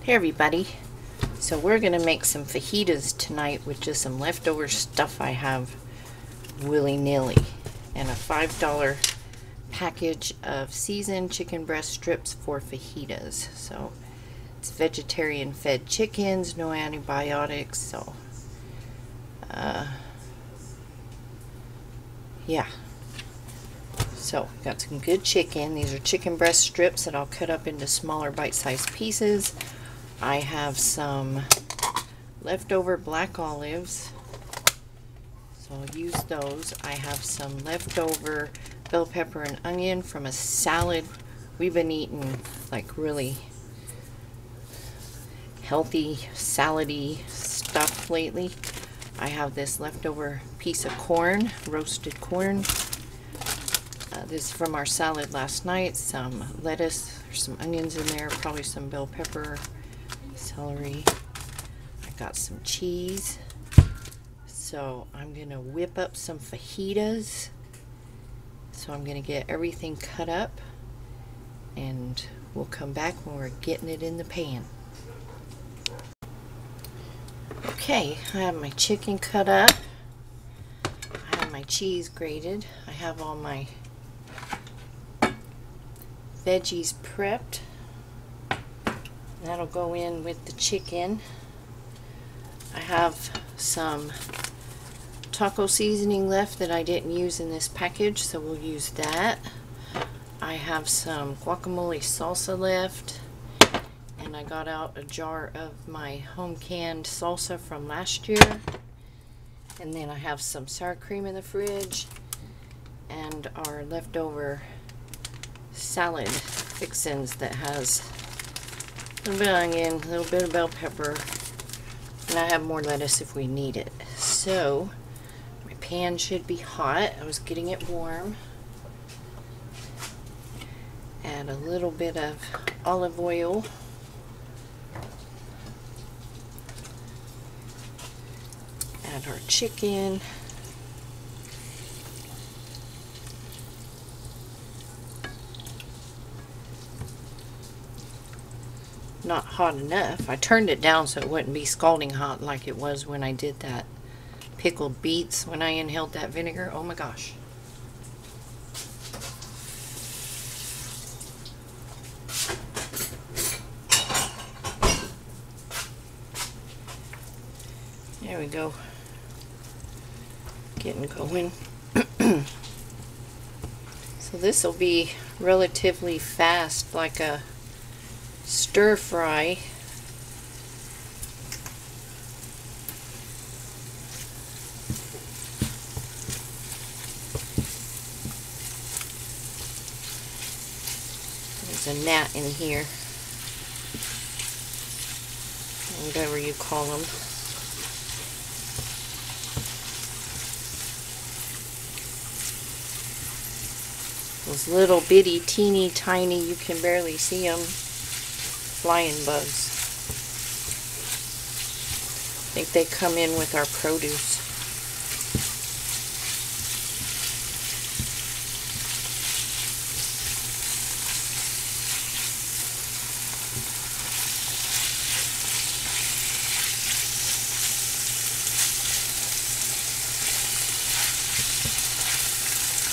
Hey everybody, so we're gonna make some fajitas tonight with just some leftover stuff I have willy-nilly, and a $5 package of seasoned chicken breast strips for fajitas. So it's vegetarian fed chickens, no antibiotics, so yeah. So got some good chicken. These are chicken breast strips that I'll cut up into smaller bite-sized pieces. I have some leftover black olives, so I'll use those. I have some leftover bell pepper and onion from a salad. We've been eating like really healthy, salady stuff lately. I have this leftover piece of corn, roasted corn. This is from our salad last night. Some lettuce, there's some onions in there, probably some bell pepper, celery. I got some cheese. So I'm gonna whip up some fajitas. So I'm gonna get everything cut up and we'll come back when we're getting it in the pan. Okay, I have my chicken cut up. I have my cheese grated. I have all my veggies prepped. That'll go in with the chicken. I have some taco seasoning left that I didn't use in this package, so we'll use that. I have some guacamole salsa left, and I got out a jar of my home canned salsa from last year. And then I have some sour cream in the fridge and our leftover salad fixins that has a little bit of onion, a little bit of bell pepper, and I have more lettuce if we need it. So my pan should be hot. I was getting it warm. Add a little bit of olive oil. Add our chicken. Not hot enough. I turned it down so it wouldn't be scalding hot like it was when I did that pickled beets, when I inhaled that vinegar. Oh my gosh. There we go. Getting going. So this will be relatively fast, like a stir fry. There's a gnat in here, whatever you call them. Those little bitty, teeny tiny, you can barely see them, flying bugs. I think they come in with our produce.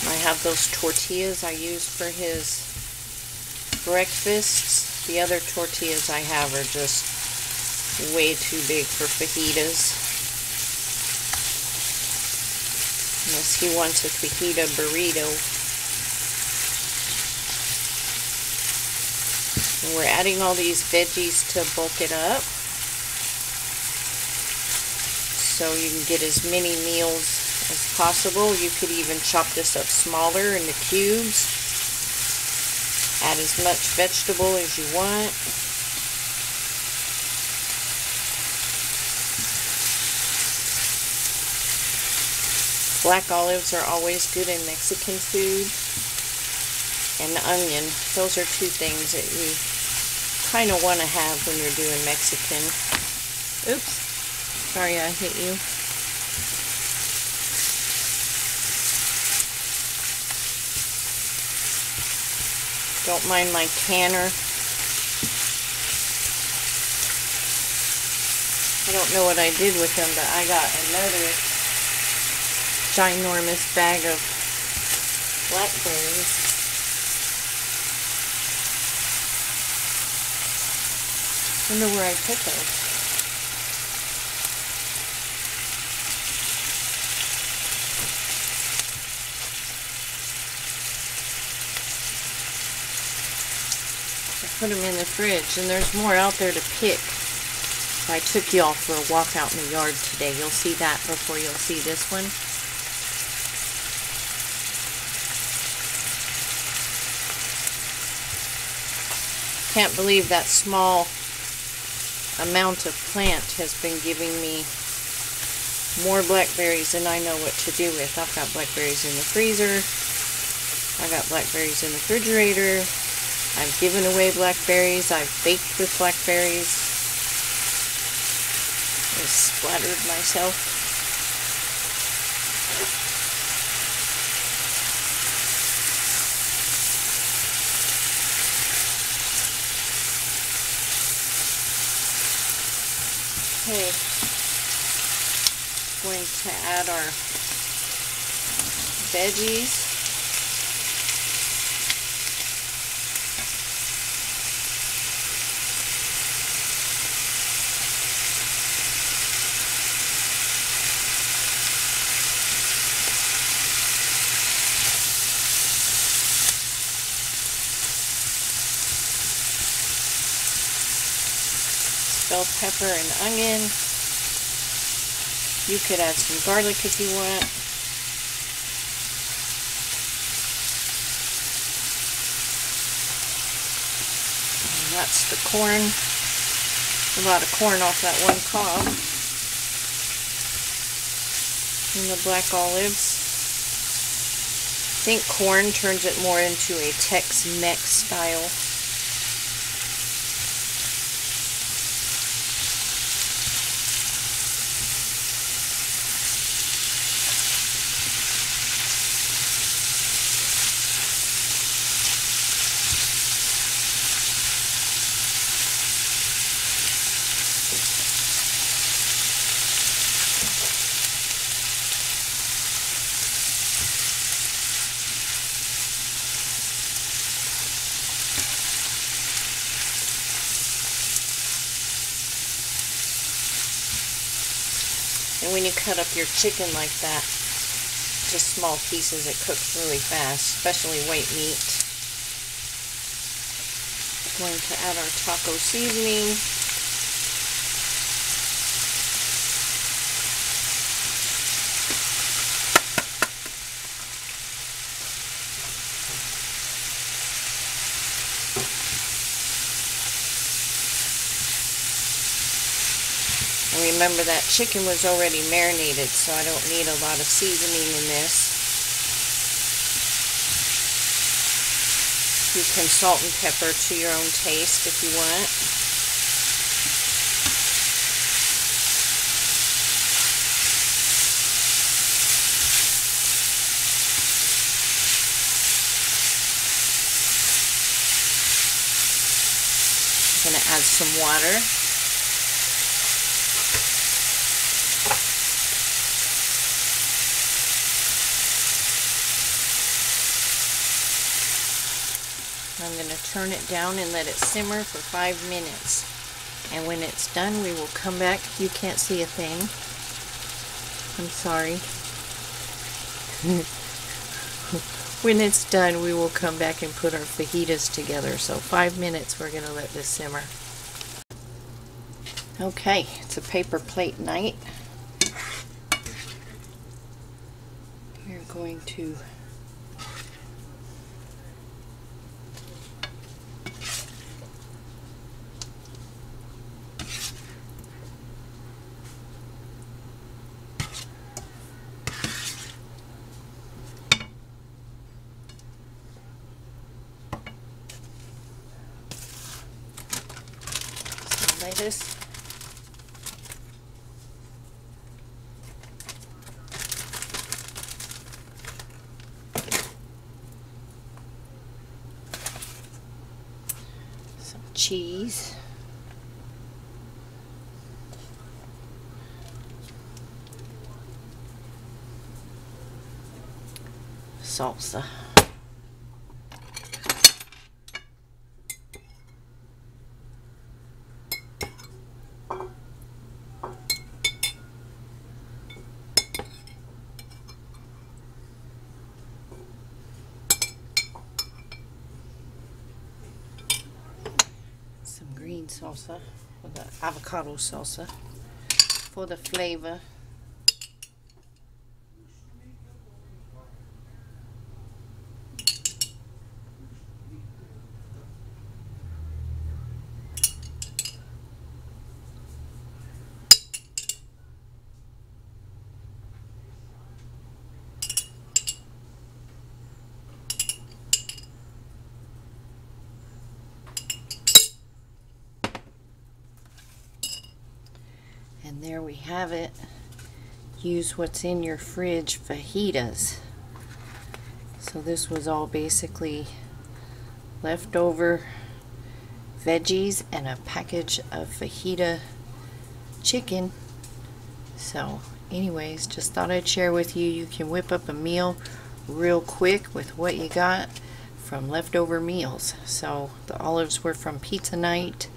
I have those tortillas I used for his breakfasts. The other tortillas I have are just way too big for fajitas. Unless he wants a fajita burrito. And we're adding all these veggies to bulk it up, so you can get as many meals as possible. You could even chop this up smaller into cubes. Add as much vegetable as you want. Black olives are always good in Mexican food. And onion. Those are two things that you kind of want to have when you're doing Mexican. Oops. Sorry I hit you. Don't mind my canner. I don't know what I did with them, but I got another ginormous bag of blackberries. Wonder where I put those. I put them in the fridge, and there's more out there to pick. I took y'all for a walk out in the yard today. You'll see that before you'll see this one. Can't believe that small amount of plant has been giving me more blackberries than I know what to do with. I've got blackberries in the freezer. I got blackberries in the refrigerator. I've given away blackberries. I've baked with blackberries. I splattered myself. Okay, going to add our veggies. Bell pepper and onion. You could add some garlic if you want. And that's the corn. A lot of corn off that one cob. And the black olives. I think corn turns it more into a Tex-Mex style. And when you cut up your chicken like that, just small pieces, it cooks really fast, especially white meat. Going to add our taco seasoning. Remember that chicken was already marinated, so I don't need a lot of seasoning in this. You can salt and pepper to your own taste if you want. I'm going to add some water. I'm going to turn it down and let it simmer for 5 minutes. And when it's done, we will come back. You can't see a thing. I'm sorry. When it's done, we will come back and put our fajitas together. So 5 minutes, we're going to let this simmer. Okay, it's a paper plate night. We're going to lettuce. Some cheese. salsa. Some green salsa, or the avocado salsa for the flavor. And there we have it. Use what's in your fridge fajitas. So this was all basically leftover veggies and a package of fajita chicken. So anyways, just thought I'd share with you. You can whip up a meal real quick with what you got from leftover meals. So the olives were from pizza night,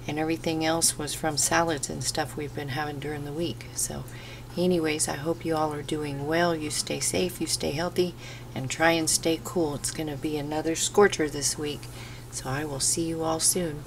and everything else was from salads and stuff we've been having during the week. So anyways, I hope you all are doing well. You stay safe, you stay healthy, and try and stay cool. It's going to be another scorcher this week. So I will see you all soon.